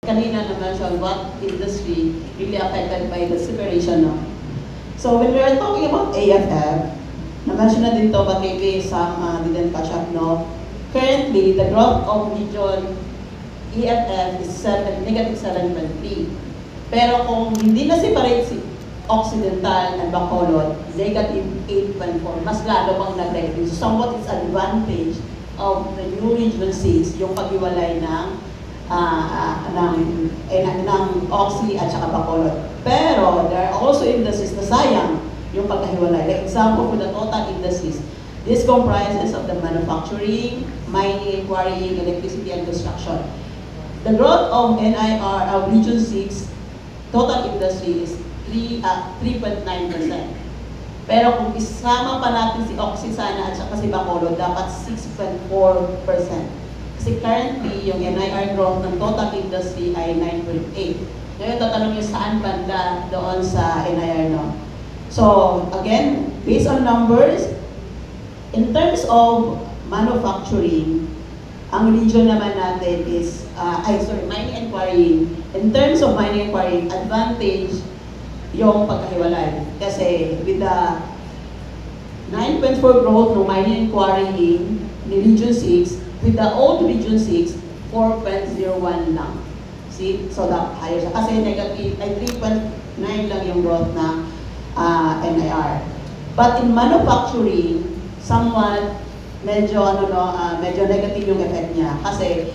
Kanina na mention what industry really affected by the separation, no? So when we are talking about AFF, na-mention na din to, but maybe some didn't catch up, no? Currently, the growth of region EFF is negative 7.3. Pero kung hindi na separate si Occidental and Bacolod, negative 8.4. Mas lalo pang nag-negative. So somewhat is advantage of the new region 6, yung paghiwalay ng Oxy at saka Bacolod. Pero there are also industries na sayang yung pagkahiwalay. Like example for the total industries, this comprises of the manufacturing, mining, quarrying, electricity, and construction. The growth of NIR of Region 6 total industry is 3.9%. Pero kung isama pa natin si Oxy sana at saka si Bacolod, dapat 6.4%. Kasi currently, yung NIR growth ng total industry ay 9.8. Ngayon, tatanong nyo saan banda doon sa NIR, no? So, again, based on numbers, in terms of manufacturing, ang region naman natin is, mining and quarrying. In terms of mining and quarrying, advantage yung pagkahiwalay. Kasi with the 9.4 growth ng mining and quarrying ni Region 6, with the old Region 6, 4.01 lang. See? So that higher siya. Kasi negative, ay 3.9 lang yung growth ng NIR. But in manufacturing, somewhat medyo medyo negative yung effect niya. Kasi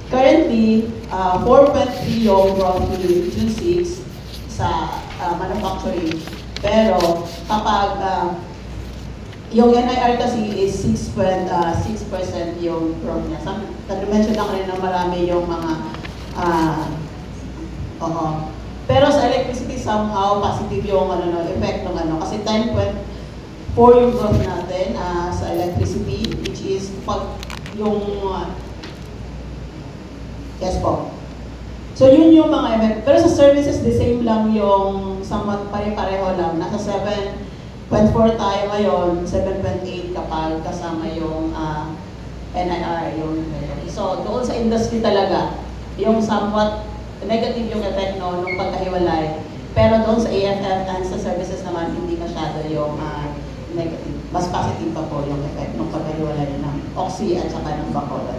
currently, 4.3 yung growth ni Region 6 sa manufacturing. Pero kapag yung NIR kasi is 6% yung growth niya. Nag-mention na kanina marami yung mga pero sa electricity somehow positive yung effect ng kasi 10.4 yung growth natin sa electricity, which is pag yung yes po. So yun yung mga effect. Pero sa services the same lang yung somewhat pare-pareho lang. Nasa 7.4 tayo ngayon, 7.8 kapag kasama yung NIR. So doon sa industry talaga, yung somewhat negative yung effect nung pagkahiwalay. Pero doon sa AFF and sa services naman, hindi masyado yung negative. Mas positive pa po yung effect ng pagkahiwalay ng Oxy at saka ng Bacolod.